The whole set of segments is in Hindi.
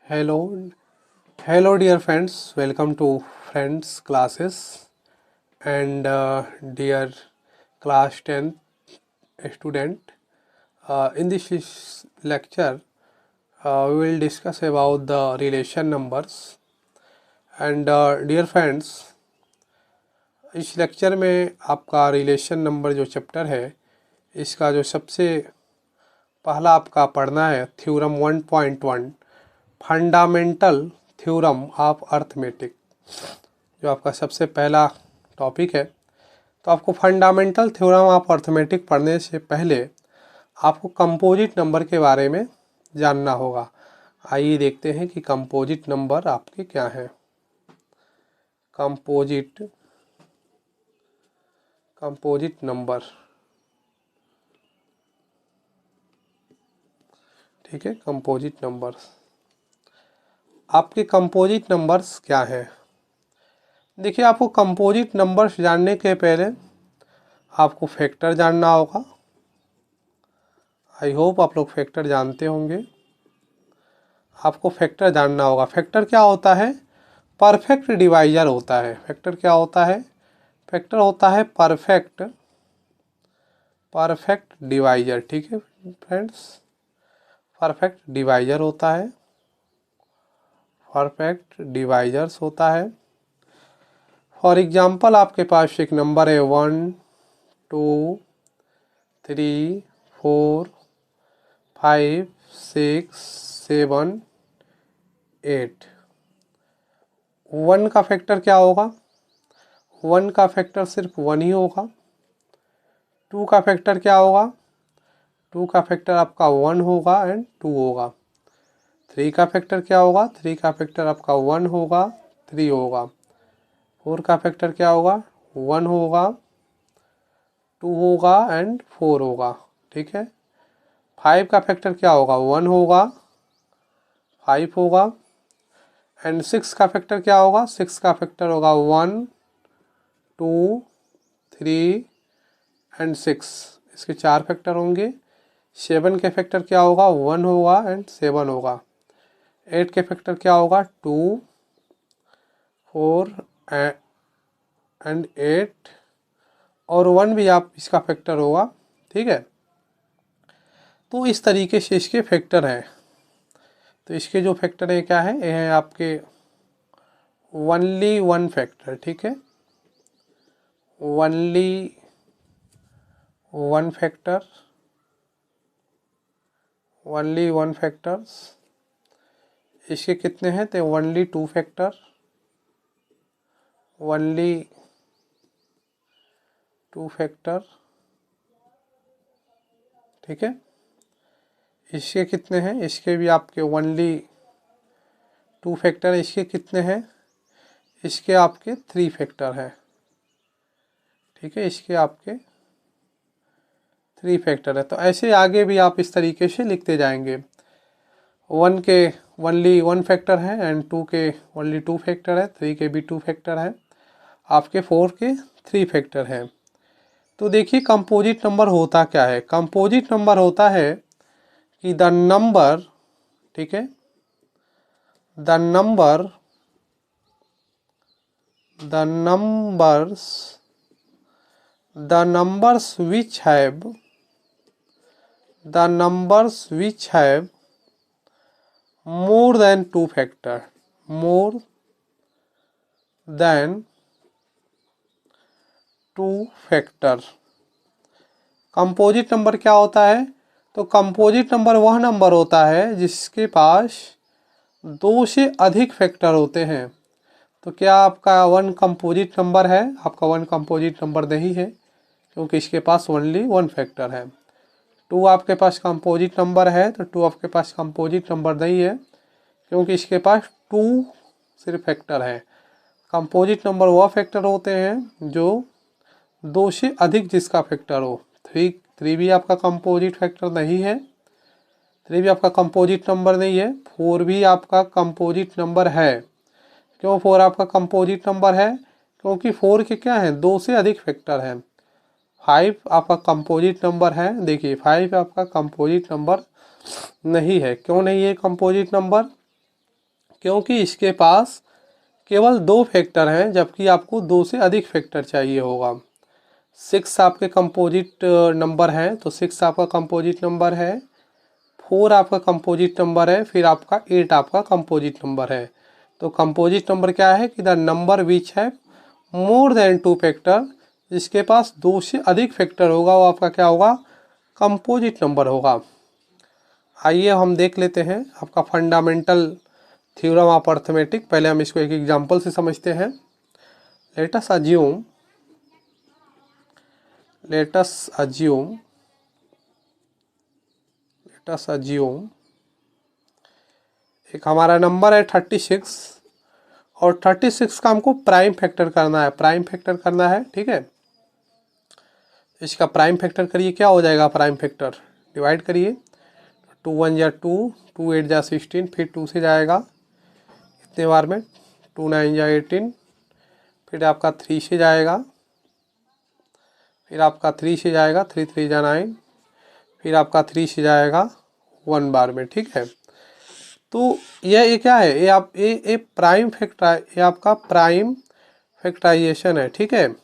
Hello, hello, dear friends. Welcome to Friends classes and dear class 10 student. In this lecture, we will discuss about the relation numbers. And dear friends, इस लेक्चर में आपका रिलेशन नंबर जो चैप्टर है इसका जो सबसे पहला आपका पढ़ना है theorem 1.1 fundamental theorem of arithmetic, जो आपका सबसे पहला टॉपिक है। तो आपको फंडामेंटल थ्योरम ऑफ अर्थमेटिक पढ़ने से पहले आपको कंपोजिट नंबर के बारे में जानना होगा। आइए देखते हैं कि कंपोजिट नंबर आपके क्या हैं। कंपोजिट नंबर, ठीक है। कंपोजिट नंबर्स, आपके कंपोजिट नंबर्स क्या हैं? देखिए, आपको कंपोजिट नंबर्स जानने के पहले आपको फैक्टर जानना होगा। आई होप आप लोग फैक्टर जानते होंगे। आपको फैक्टर जानना होगा। फैक्टर क्या होता है? परफेक्ट डिवाइजर होता है। फैक्टर क्या होता है? फैक्टर होता है परफेक्ट डिवाइजर, ठीक है फ्रेंड्स। परफेक्ट डिवाइजर होता है, परफेक्ट डिवाइजर्स होता है। फॉर एग्जाम्पल, आपके पास एक नंबर है 1 2 3 4 5 6 7 8। 1 का फैक्टर क्या होगा? 1 का फैक्टर सिर्फ 1 ही होगा। 2 का फैक्टर क्या होगा? 2 का फैक्टर आपका 1 होगा एंड 2 होगा। 3 का फैक्टर क्या होगा? 3 का फैक्टर आपका 1 होगा, 3 होगा। 4 का फैक्टर क्या होगा? 1 होगा, 2 होगा एंड 4 होगा, ठीक है। 5 का फैक्टर क्या होगा? 1 होगा, 5 होगा। एंड 6 का फैक्टर क्या होगा? 6 का फैक्टर होगा 1 2 3 एंड 6। इसके 4 फैक्टर होंगे। 7 के फैक्टर क्या होगा? 1 होगा एंड 7 होगा। 8 के फैक्टर क्या होगा? 2 4 एंड 8 और 1 भी आप इसका फैक्टर होगा, ठीक है। तो इस तरीके से इसके फैक्टर हैं। तो इसके जो फैक्टर है क्या है? ये है आपके ओनली वन फैक्टर, ठीक है। Only one factor, only one factors. इसके कितने हैं? तो ओनली 2 फैक्टर, ओनली 2 फैक्टर, ठीक है। इसके कितने हैं? इसके भी आपके ओनली 2 फैक्टर। इसके कितने हैं? इसके आपके 3 फैक्टर हैं, ठीक है। इसके आपके 3 फैक्टर है। तो ऐसे आगे भी आप इस तरीके से लिखते जाएंगे। 1 के ओनली 1 फैक्टर है एंड 2 के ओनली 2 फैक्टर है, 3 के भी 2 फैक्टर है, आपके 4 के 3 फैक्टर है। तो देखिए, कंपोजिट नंबर होता क्या है? कंपोजिट नंबर होता है कि द नंबर, ठीक है, the numbers which have more than 2 factor, more than 2 factor. Composite number क्या होता है? तो कंपोजिट नंबर वह नंबर होता है जिसके पास 2 से अधिक फैक्टर होते हैं। तो क्या आपका 1 कंपोजिट नंबर है? आपका 1 कंपोजिट नंबर नहीं है, क्योंकि इसके पास ओनली 1 फैक्टर है। 2 आपके पास कंपोजिट नंबर है, तो 2 आपके पास कंपोजिट नंबर नहीं है, क्योंकि इसके पास 2 सिर्फ फैक्टर है। कंपोजिट नंबर वह फैक्टर होते हैं जो 2 से अधिक जिसका फैक्टर हो। 3 भी आपका कंपोजिट फैक्टर नहीं है, 3 भी आपका कंपोजिट नंबर नहीं है। 4 भी आपका कंपोजिट नंबर है। क्यों 4 आपका कंपोजिट नंबर है? क्योंकि 4 के क्या हैं? 2 से अधिक फैक्टर हैं। 5 आपका कंपोजिट नंबर है। देखिए, 5 आपका कंपोजिट नंबर नहीं है। क्यों नहीं है कंपोजिट नंबर? क्योंकि इसके पास केवल 2 फैक्टर हैं, जबकि आपको 2 से अधिक फैक्टर चाहिए होगा। 6 आपके कंपोजिट नंबर हैं, तो 6 आपका कंपोजिट नंबर है, 4 आपका कंपोजिट नंबर है, फिर आपका 8 आपका कंपोजिट नंबर है। तो कंपोजिट नंबर क्या है कि द नंबर विच है मोर देन 2 फैक्टर, जिसके पास 2 से अधिक फैक्टर होगा वो आपका क्या होगा, कंपोजिट नंबर होगा। आइए हम देख लेते हैं आपका फंडामेंटल थ्योरम ऑफ अर्थमेटिक। पहले हम इसको एक एग्जांपल से समझते हैं। लेट अस अज्यूम एक हमारा नंबर है 36 और 36 का हमको प्राइम फैक्टर करना है, ठीक है। इसका प्राइम फैक्टर करिए, क्या हो जाएगा प्राइम फैक्टर, डिवाइड करिए, 2 1 जा 2, 2 8 जा 16, फिर 2 से जाएगा इतने बार में, 2 9 जा 18, फिर आपका 3 से जाएगा, फिर आपका 3 से जाएगा, 3 3 जा 9, फिर आपका 3 से जाएगा 1 बार में, ठीक है। तो ये क्या है, ये प्राइम फैक्टर, ये आपका प्राइम फैक्टराइजेशन है, ठीक है।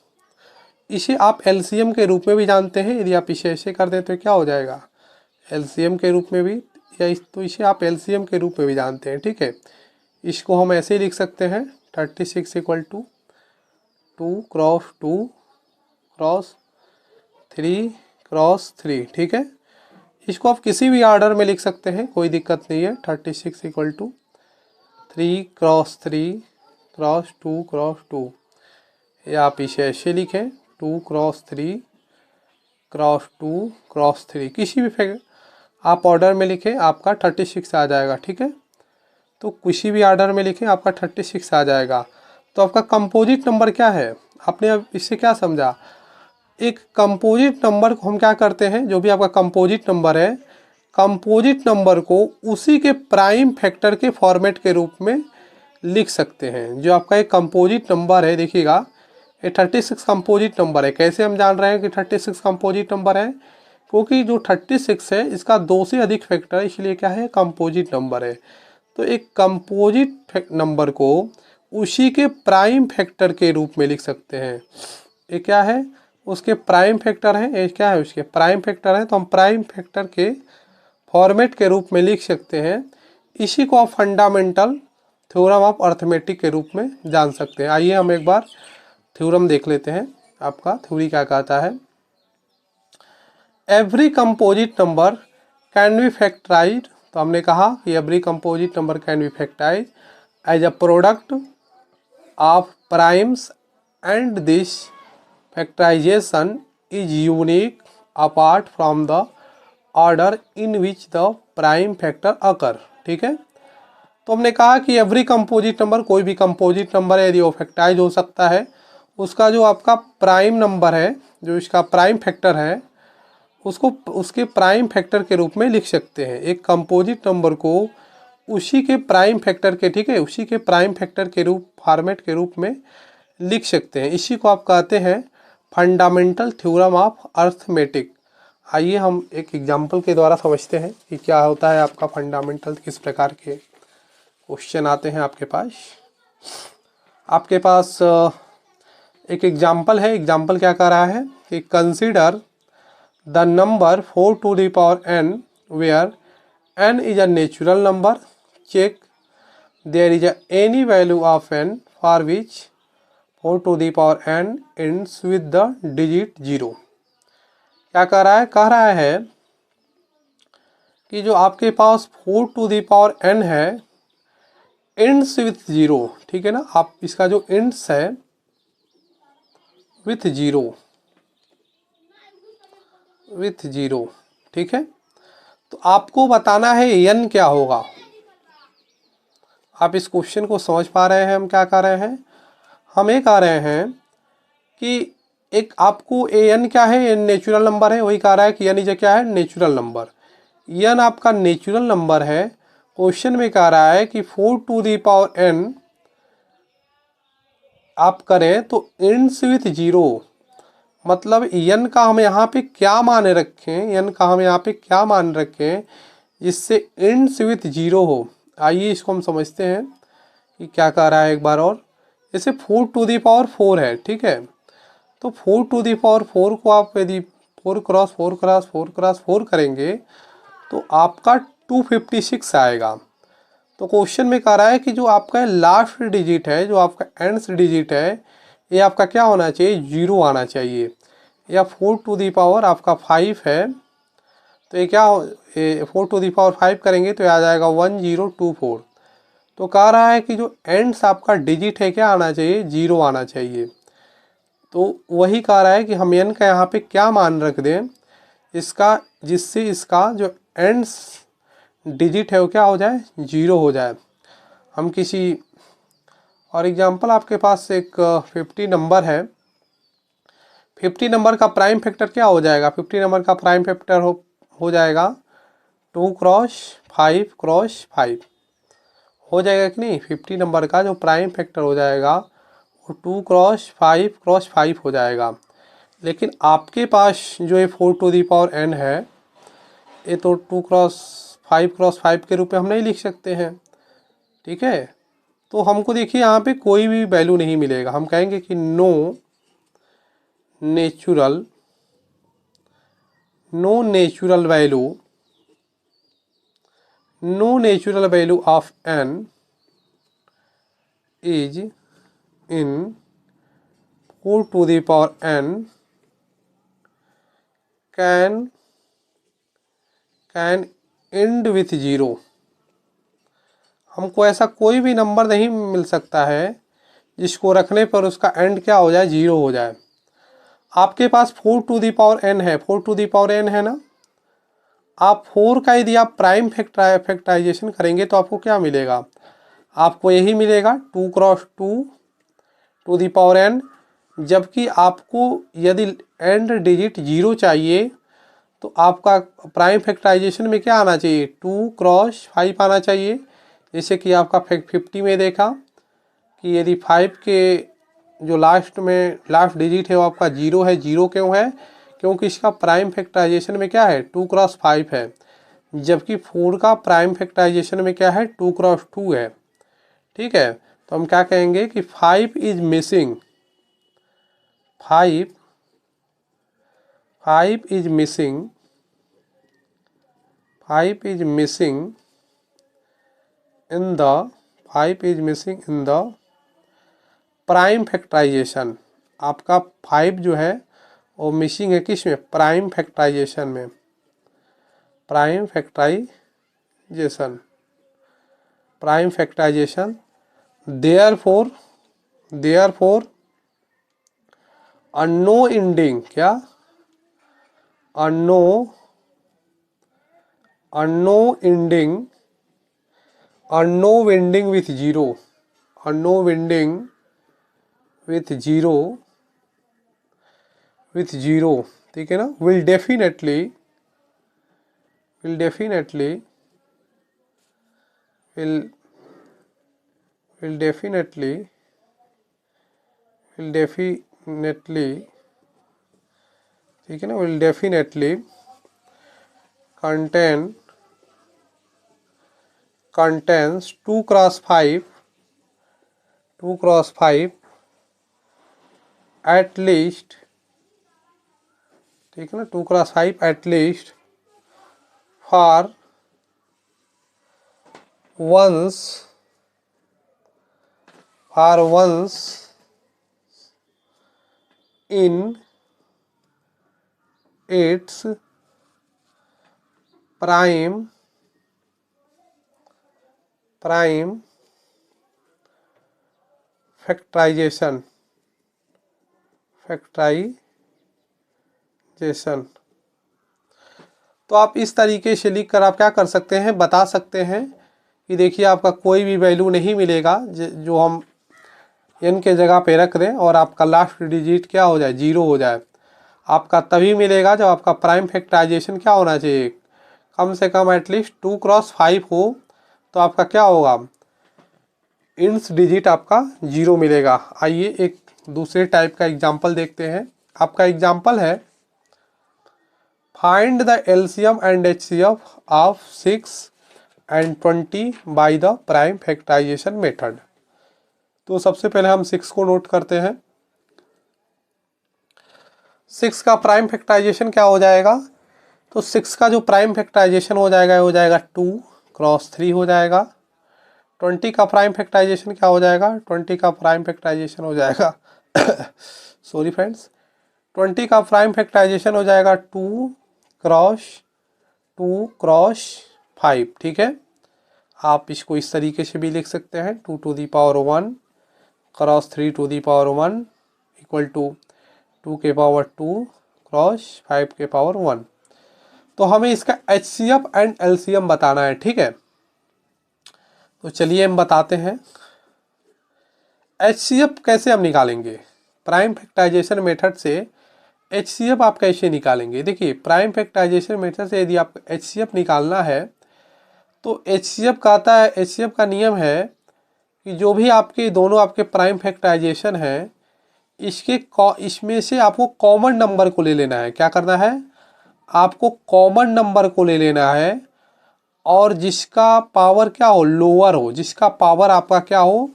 इसे आप एलसीएम के रूप में भी जानते हैं। यदि आप इसे ऐसे कर दें तो क्या हो जाएगा, एलसीएम के रूप में भी, तो इसे आप एलसीएम के रूप में भी जानते हैं, ठीक है। इसको हम ऐसे ही लिख सकते हैं, 36 equal to 2 cross 2 cross 3 cross 3, ठीक है। इसको आप किसी भी ऑर्डर में लिख सकते हैं, कोई दिक्कत नहीं है। 36 equal to 3 cross 3 cross 2 cross 2, या आप इसे ऐसे लिखें 2 क्रॉस 3 क्रॉस 2 क्रॉस 3, किसी भी आप ऑर्डर में लिखें आपका 36 आ जाएगा, ठीक है। तो किसी भी ऑर्डर में लिखें आपका 36 आ जाएगा। तो आपका कंपोजिट नंबर क्या है, आपने अब इससे क्या समझा, एक कंपोजिट नंबर को हम क्या करते हैं, जो भी आपका कंपोजिट नंबर है, कंपोजिट नंबर को उसी के प्राइम फैक्टर के फॉर्मेट के रूप में लिख सकते हैं। जो आपका एक कंपोजिट नंबर है, देखिएगा ये 36 कंपोजिट नंबर है। कैसे हम जान रहे हैं कि 36 कंपोजिट नंबर है, क्योंकि जो 36 है इसका 2 से अधिक फैक्टर है, इसलिए क्या है, कंपोजिट नंबर है। तो एक कंपोजिट नंबर को उसी के प्राइम फैक्टर के रूप में लिख सकते हैं। ये क्या है, उसके प्राइम फैक्टर है, ये क्या है, उसके प्राइम फैक्टर है। तो हम प्राइम फैक्टर के फॉर्मेट के रूप में लिख सकते हैं। इसी को आप फंडामेंटल थ्योरम ऑफ अर्थमेटिक के रूप में जान सकते हैं। आइए हम एक बार थ्योरम देख लेते हैं, आपका थ्योरी क्या कहता है। Every composite number can be factorized, तो हमने कहा कि every composite number can be factorized as a product of primes and this factorization is unique apart from the order in which the prime factor occur, ठीक है। तो हमने कहा कि एवरी कंपोजिट नंबर, कोई भी कंपोजिट नंबर है यदि वो फैक्टराइज हो सकता है, उसका जो आपका प्राइम नंबर है, जो इसका प्राइम फैक्टर है, उसको उसके प्राइम फैक्टर के रूप में लिख सकते हैं। एक कंपोजिट नंबर को उसी के प्राइम फैक्टर के, ठीक है, उसी के प्राइम फैक्टर के रूप फॉर्मेट के रूप में लिख सकते हैं। इसी को आप कहते हैं फंडामेंटल थ्योरम ऑफ अर्थमेटिक। आइए हम एक एग्जांपल के द्वारा समझते हैं कि क्या होता है आपका फंडामेंटल, किस प्रकार के क्वेश्चन आते हैं आपके पास। आपके पास एक एग्जांपल है। एग्जांपल क्या कह रहा है कि consider the number 4 to the power n where n is a natural number. Check there is any value of n for which 4 to the power n ends with the digit 0. क्या कह रहा है, कह रहा है कि जो आपके पास 4 to the power n है ends with 0, ठीक है ना। आप इसका जो ends है with 0, ठीक है। तो आपको बताना है n क्या होगा। आप इस क्वेश्चन को समझ पा रहे हैं, हम क्या कर रहे हैं, हम ये कह रहे हैं कि एक आपको n क्या है, n नेचुरल नंबर है, वही कह रहा है कि n इज क्या है, नेचुरल नंबर। n आपका नेचुरल नंबर है। क्वेश्चन में कह रहा है कि 4 to the power n आप करें तो ends with 0, मतलब n का हम यहाँ पे क्या मान रखें, n का हम यहाँ पे क्या मान रखें जिससे ends with 0 हो। आइए इसको हम समझते हैं। कि क्या कह रहा है एक बार और। जैसे 4 टू दी पावर 4 है, ठीक है, तो 4 टू दी पावर 4 को आप यदि 4 क्रॉस 4 क्रॉस 4 क्रॉस 4 करेंगे तो आपका 256 आएगा। तो क्वेश्चन में कह रहा है कि जो आपका लास्ट डिजिट है, जो आपका एंड्स डिजिट है, ये आपका क्या होना चाहिए, 0 आना चाहिए। या 4 टू दी पावर आपका 5 है, तो ये क्या 4 टू दी पावर 5 करेंगे तो ये आ जाएगा 1024। तो कह रहा है कि जो एंड्स आपका डिजिट है क्या आना चाहिए, 0 आना चाहिए। तो वही कह रहा है कि हम n का यहाँ पे क्या मान रख दें इसका, जिससे इसका जो एंड्स डिजिट है वो क्या हो जाए, 0 हो जाए। हम किसी और एग्जांपल, आपके पास एक 50 नंबर है, 50 नंबर का प्राइम फैक्टर क्या हो जाएगा, 50 नंबर का प्राइम फैक्टर हो जाएगा 2 क्रॉस 5 क्रॉस 5 हो जाएगा कि नहीं। 50 नंबर का जो प्राइम फैक्टर हो जाएगा वो 2 क्रॉस 5 क्रॉस 5 हो जाएगा। लेकिन आपके पास जो ये 4 टू दी पावर n है, ये तो 2 क्रॉस 5 के रूप में हम नहीं लिख सकते हैं, ठीक है। तो हमको देखिए यहाँ पे कोई भी वैल्यू नहीं मिलेगा। हम कहेंगे कि no natural value of n is in 4 to the power n can end with 0। हमको ऐसा कोई भी नंबर नहीं मिल सकता है जिसको रखने पर उसका एंड क्या हो जाए, 0 हो जाए। आपके पास 4 टू दी पावर n है, 4 टू दी पावर n है ना, आप 4 का यदि आप प्राइम फैक्टराइजेशन करेंगे तो आपको क्या मिलेगा, आपको यही मिलेगा 2 cross 2 to the power n। जबकि आपको यदि एंड डिजिट 0 चाहिए तो आपका प्राइम फैक्टराइजेशन में क्या आना चाहिए, 2 क्रॉस 5 आना चाहिए। जैसे कि आपका 50 में देखा कि यदि 5 के जो लास्ट डिजिट है वो आपका 0 है। 0 क्यों है, क्योंकि इसका प्राइम फैक्टराइजेशन में क्या है, 2 क्रॉस 5 है। जबकि 4 का प्राइम फैक्टराइजेशन में क्या है, 2 क्रॉस 2 है, ठीक है। तो हम क्या कहेंगे कि 5 is missing, 5 is missing 5 is missing in the prime factorization. आपका 5 जो है वो मिसिंग है किस में, प्राइम फैक्टराइजेशन में, prime factorization. Therefore no ending, क्या no ending with 0, with zero, ठीक है ना। विल डेफिनेटली ठीक है ना, will definitely contains 2 cross 5 at least, ठीक है ना, 2 cross 5 at least for once in its prime factorisation. तो आप इस तरीके से लिखकर आप क्या कर सकते हैं, बता सकते हैं कि देखिए आपका कोई भी वैल्यू नहीं मिलेगा जो हम n के जगह पे रख दें और आपका लास्ट डिजिट क्या हो जाए, 0 हो जाए। आपका तभी मिलेगा जब आपका प्राइम फैक्टराइजेशन क्या होना चाहिए, कम से कम एटलीस्ट 2 क्रॉस 5 हो, तो आपका क्या होगा, इंस डिजिट आपका 0 मिलेगा। आइए एक दूसरे टाइप का एग्जाम्पल देखते हैं। आपका एग्जाम्पल है, find the LCM and HCF of 6 and 20 by the prime factorisation method. तो सबसे पहले हम 6 को नोट करते हैं। 6 का प्राइम फैक्टराइजेशन क्या हो जाएगा, तो 6 का जो प्राइम फैक्टराइजेशन हो जाएगा 2 क्रॉस 3 हो जाएगा। 20 का प्राइम फैक्टराइजेशन क्या हो जाएगा, 20 का प्राइम फैक्टराइजेशन हो जाएगा सॉरी फ्रेंड्स, 20 का प्राइम फैक्टराइजेशन हो जाएगा 2 क्रॉस 5। ठीक है, आप इसको इस तरीके से भी लिख सकते हैं, 2 to the power 1 cross 3 to the power 1 equal to 2 के पावर 2 क्रॉस 5 के पावर 1। तो हमें इसका HCF एंड LCM बताना है। ठीक है, तो चलिए हम बताते हैं। HCF कैसे हम निकालेंगे, प्राइम फैक्टराइजेशन मेथड से HCF आप कैसे निकालेंगे। देखिए, प्राइम फैक्टराइजेशन मेथड से यदि आपको HCF निकालना है तो HCF का आता है, HCF का नियम है कि जो भी आपके दोनों आपके प्राइम फैक्टराइजेशन है, इसमें से आपको कॉमन नंबर को ले लेना है। क्या करना है, आपको कॉमन नंबर को ले लेना है और जिसका पावर क्या हो, लोअर हो, जिसका पावर आपका क्या हो,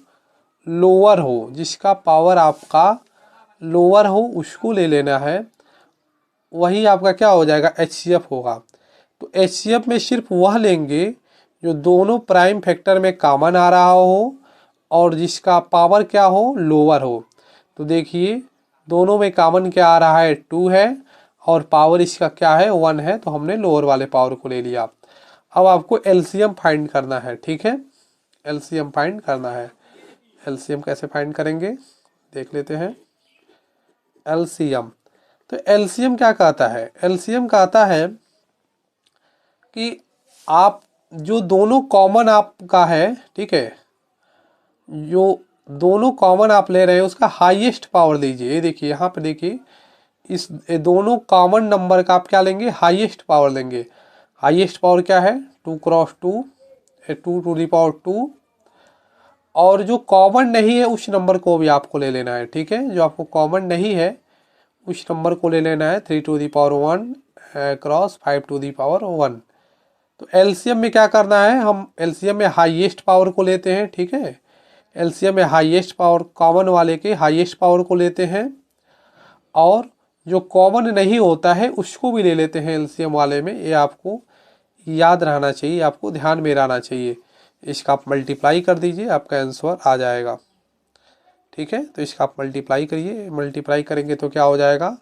लोअर हो, जिसका पावर आपका लोअर हो उसको ले लेना है। वही आपका क्या हो जाएगा, HCF होगा। तो HCF में सिर्फ वह लेंगे जो दोनों प्राइम फैक्टर में कॉमन आ रहा हो और जिसका पावर क्या हो, लोअर हो। तो देखिए, दोनों में कॉमन क्या आ रहा है, 2 है और पावर इसका क्या है, 1 है, तो हमने लोअर वाले पावर को ले लिया। अब आपको LCM फाइंड करना है। ठीक है, LCM फाइंड करना है। LCM कैसे फाइंड करेंगे देख लेते हैं। LCM, तो LCM क्या कहता है, LCM कहता है कि आप जो दोनों कॉमन आपका है, ठीक है, जो दोनों कॉमन आप ले रहे हैं उसका हाईएस्ट पावर लीजिए। ये देखिए, यहाँ पे देखिए, इस दोनों कॉमन नंबर का आप क्या लेंगे, हाईएस्ट पावर लेंगे। हाईएस्ट पावर क्या है, 2 क्रॉस 2 2 टू दी पावर 2, और जो कॉमन नहीं है उस नंबर को भी आपको ले लेना है। ठीक है, जो आपको कॉमन नहीं है उस नंबर को ले लेना है, 3 to the power 1 cross 5 to the power 1। तो LCM में क्या करना है, हम LCM में हाईएस्ट पावर को लेते हैं। ठीक है, LCM में हाईएस्ट पावर, कॉमन वाले के हाईएस्ट पावर को लेते हैं और जो कॉमन नहीं होता है उसको भी ले लेते हैं LCM वाले में। ये आपको याद रहना चाहिए, आपको ध्यान में रहना चाहिए। इसका आप मल्टीप्लाई कर दीजिए, आपका आंसर आ जाएगा। ठीक है, तो इसका आप मल्टीप्लाई करिए, मल्टीप्लाई करेंगे तो क्या हो जाएगा,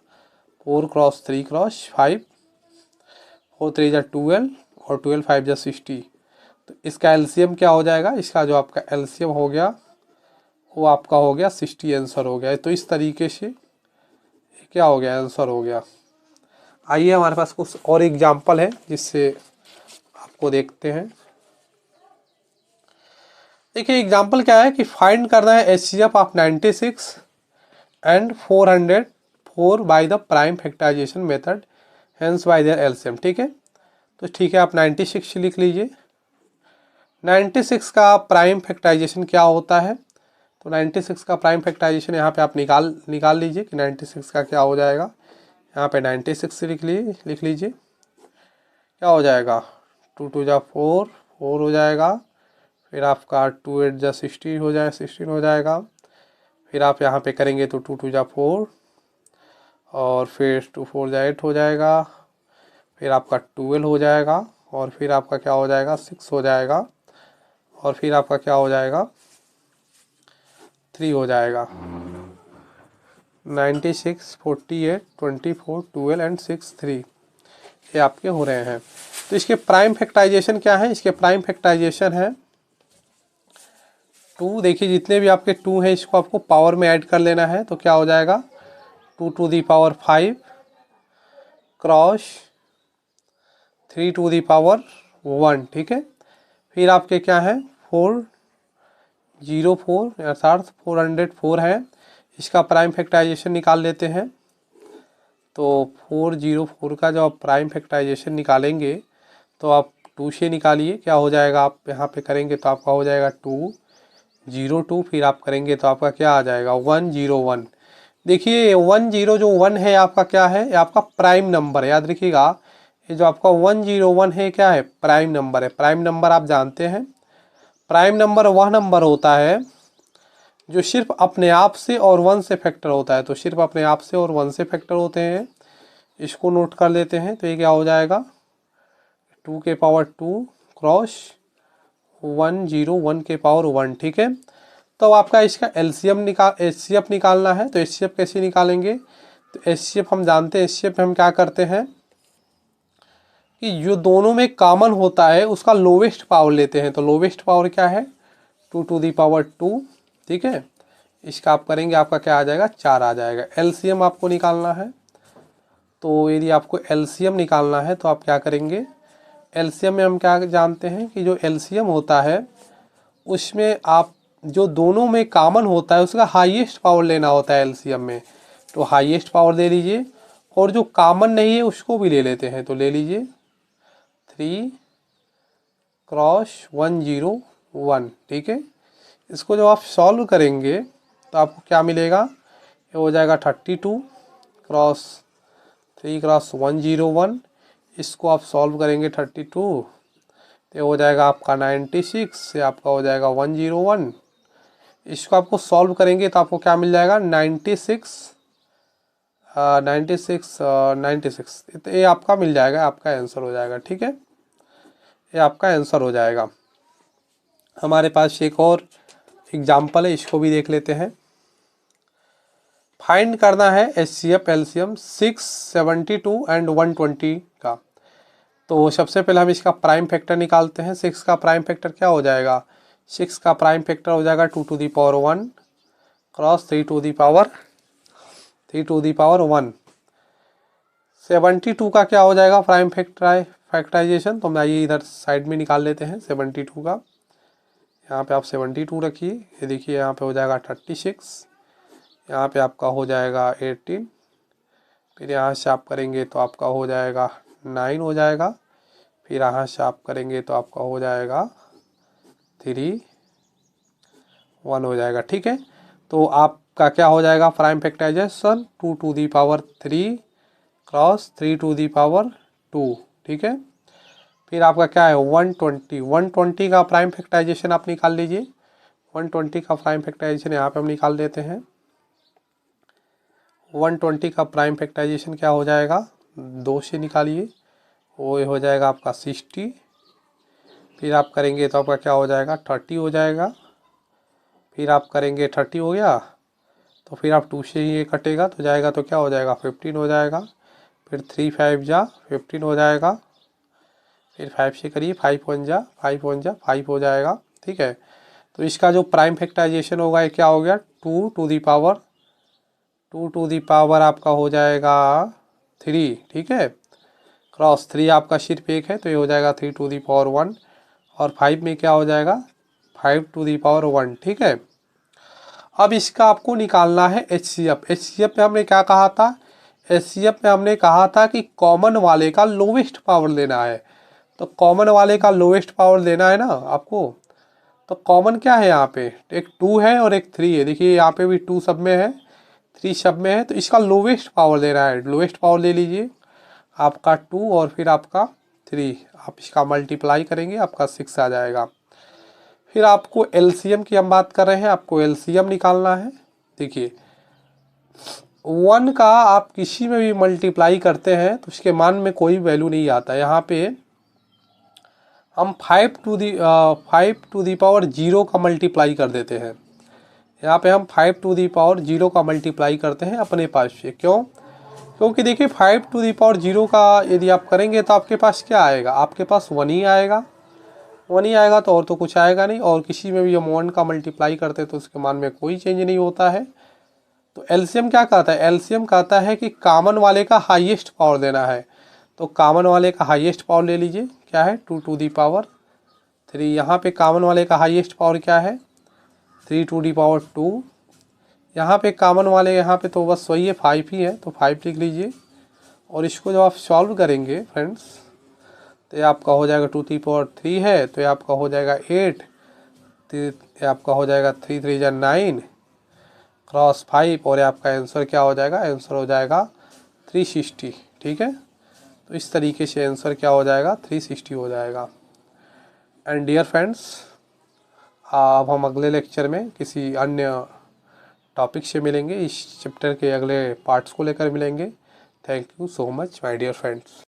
4 क्रॉस 3 क्रॉस 5, 4 3 जा 12 और 12 5 जा 60। तो इसका LCM क्या हो जाएगा, इसका जो आपका LCM हो गया वो आपका हो गया 60 आंसर हो गया। तो इस तरीके से क्या हो गया, आंसर हो गया। आइए हमारे पास कुछ और एग्जाम्पल है जिससे आपको देखते हैं। देखिए, एग्जाम्पल क्या है कि फाइंड करना है HCF of 96 and 404 by the prime factorisation method, hence by their LCM। ठीक है, तो ठीक है, आप 96 लिख लीजिए। 96 का प्राइम फैक्टराइजेशन क्या होता है, तो 96 का प्राइम फैक्टराइजेशन यहाँ पे आप निकाल लीजिए कि 96 का क्या हो जाएगा। यहाँ पे 96 लिख लीजिए, क्या हो जाएगा, 2 2 जा 4 4 हो जाएगा, फिर आपका 2 8 जा 16 हो जाए 16 हो जाएगा, फिर आप यहाँ पे करेंगे तो 2 2 जा 4 और फिर 2 4 जा 8 हो जाएगा, फिर आपका 12 हो जाएगा और फिर आपका क्या हो जाएगा, 6 हो जाएगा और फिर आपका क्या हो जाएगा, 3 हो जाएगा। 96 48 24 12 एंड 6 3 ये आपके हो रहे हैं। तो इसके प्राइम फैक्टराइजेशन क्या है, इसके प्राइम फैक्टराइजेशन है 2। देखिए, जितने भी आपके 2 हैं इसको आपको पावर में ऐड कर लेना है। तो क्या हो जाएगा, 2 to the power 5 cross 3 to the power 1। ठीक है, फिर आपके क्या है, 404 अर्थात 404 है। इसका प्राइम फैक्टराइजेशन निकाल लेते हैं। तो 404 का जो आप प्राइम फैक्टराइजेशन निकालेंगे तो आप 2 से निकालिए, क्या हो जाएगा, आप यहाँ पे करेंगे तो आपका हो जाएगा 202, फिर आप करेंगे तो आपका क्या आ जाएगा, 101। देखिए, 10 जो 1 है आपका क्या है, ये आपका प्राइम नंबर है, याद रखिएगा। ये जो आपका 101 है क्या है, प्राइम नंबर है। प्राइम नंबर आप जानते हैं, प्राइम नंबर वह नंबर होता है जो सिर्फ अपने आप से और 1 से फैक्टर होता है, तो सिर्फ अपने आप से और 1 से फैक्टर होते हैं, इसको नोट कर लेते हैं। तो ये क्या हो जाएगा 2 के पावर 2 क्रॉस 1 0 1 के पावर 1, ठीक है। तो आपका इसका एचसीएफ निकालना है। तो एचसीएफ कैसे निकालेंगे, तो एचसीएफ हम जानते हैं, एचसीएफ में हम क्या करते हैं कि जो दोनों में कॉमन होता है उसका लोवेस्ट पावर लेते हैं। तो लोवेस्ट पावर क्या है 2 टू दी पावर 2, ठीक है। इसका आप करेंगे, आपका क्या आ जाएगा 4 आ जाएगा। एलसीएम आपको निकालना है। तो यदि आपको एलसीएम निकालना है तो आप क्या करेंगे, एलसीएम में हम क्या जानते हैं कि जो एलसीएम होता है उसमें आप जो दोनों में कॉमन होता है उसका हाईएस्ट पावर लेना होता है एलसीएम में। तो हाईएस्ट पावर ले लीजिए, और जो कॉमन नहीं है उसको भी ले लेते हैं। तो ले लीजिए 3 क्रॉस 1 0 1, ठीक है। इसको जब आप सॉल्व करेंगे तो आपको क्या मिलेगा, ये हो जाएगा 32 क्रॉस 3 क्रॉस 1 0 1। इसको आप सॉल्व करेंगे 32, तो हो जाएगा आपका 96 से आपका हो जाएगा 101। इसको आपको सॉल्व करेंगे तो आपको क्या मिल जाएगा 96 96 ये आपका मिल जाएगा, आपका आंसर हो जाएगा, ठीक है। ये आपका आंसर हो जाएगा। हमारे पास एक और एग्जाम्पल है, इसको भी देख लेते हैं। फाइंड करना है एचसीएफ एलसीएम 672 एंड 120 का। तो सबसे पहले हम इसका प्राइम फैक्टर निकालते हैं। 6 का प्राइम फैक्टर क्या हो जाएगा, 6 का प्राइम फैक्टर हो जाएगा 2 to the power 1 cross 3 to the power 1। 72 का क्या हो जाएगा प्राइम फैक्टराइजेशन, तो हम आइए इधर साइड में निकाल लेते हैं 72 का। यहाँ पे आप 72 रखिए, ये देखिए यहाँ पे हो जाएगा 36, यहाँ पे आपका हो जाएगा 18, फिर यहाँ से आप करेंगे तो आपका हो जाएगा 9 हो जाएगा, फिर यहाँ से आप करेंगे तो आपका हो जाएगा 3 1 हो जाएगा, ठीक है। तो आपका क्या हो जाएगा prime factorisation 2 to the power 3 cross 3 to the power 2, ठीक है। फिर आपका क्या है 120 का प्राइम फैक्टराइजेशन आप निकाल लीजिए। 120 का प्राइम फैक्टराइजेशन यहाँ पे हम निकाल देते हैं। 120 का प्राइम फैक्टराइजेशन क्या हो जाएगा 2 से निकालिए, वो हो जाएगा आपका 60। फिर आप करेंगे तो आपका क्या हो जाएगा 30 हो जाएगा। फिर आप करेंगे 30 हो गया, तो फिर आप 2 से ही ये कटेगा तो जाएगा, तो क्या हो जाएगा 15 हो जाएगा। फिर 3 5 जा 15 हो जाएगा। फिर 5 से करिए 5 1 जा 5 हो जाएगा, ठीक है। तो इसका जो प्राइम फैक्टराइजेशन होगा ये क्या हो गया 2 टू दी पावर आपका हो जाएगा 3, ठीक है। क्रॉस 3 आपका सिर्फ एक है तो ये हो जाएगा 3 टू दी पावर 1, और 5 में क्या हो जाएगा 5 टू दी पावर 1, ठीक है। अब इसका आपको निकालना है एचसीएफ। एचसीएफ में हमने क्या कहा था, एचसीएफ में हमने कहा था कि कॉमन वाले का लोवेस्ट पावर लेना है। तो कॉमन वाले का लोवेस्ट पावर लेना है ना आपको। तो कॉमन क्या है यहाँ पे, एक 2 है और एक 3 है। देखिए यहाँ पे भी 2 सब में है, 3 सब में है, तो इसका लोवेस्ट पावर लेना है। लोवेस्ट पावर ले लीजिए आपका 2 और फिर आपका 3, आप इसका मल्टीप्लाई करेंगे आपका 6 आ जाएगा। फिर आपको एलसीएम की हम बात कर रहे हैं, आपको एलसीएम निकालना है। देखिए 1 का आप किसी में भी मल्टीप्लाई करते हैं तो उसके मान में कोई वैल्यू नहीं आता। यहाँ पे हम 5 टू दी पावर 0 का मल्टीप्लाई कर देते हैं। यहाँ पे हम 5 टू दी पावर 0 का मल्टीप्लाई करते हैं अपने पास से। क्यों, क्योंकि देखिए 5 टू दी पावर 0 का यदि आप करेंगे तो आपके पास क्या आएगा, आपके पास 1 ही आएगा। 1 ही आएगा तो और तो कुछ आएगा नहीं। और किसी में भी हम 1 का मल्टीप्लाई करते हैं तो उसके मान में कोई चेंज नहीं होता है। तो एलसीएम क्या कहता है, एलसीएम कहता है कि कॉमन वाले का हाईएस्ट पावर देना है। तो कॉमन वाले का हाईएस्ट पावर ले लीजिए, क्या है 2 टू दी पावर 3। यहाँ पे कॉमन वाले का हाईएस्ट पावर क्या है 3 टू दी पावर 2। यहाँ पे कॉमन वाले यहाँ पे तो बस वही है 5 ही है, तो 5 लिख लीजिए। और इसको जब आप सॉल्व करेंगे फ्रेंड्स तो ये आपका हो जाएगा 2 टू दी पावर 3 है तो ये आपका हो जाएगा 8, तो ये आपका हो जाएगा 3 3 जा 9 क्रॉस 5, और आपका आंसर क्या हो जाएगा, आंसर हो जाएगा 360, ठीक है। तो इस तरीके से आंसर क्या हो जाएगा 360 हो जाएगा। एंड डियर फ्रेंड्स, अब हम अगले लेक्चर में किसी अन्य टॉपिक से मिलेंगे, इस चैप्टर के अगले पार्ट्स को लेकर मिलेंगे। Thank you so much my dear friends.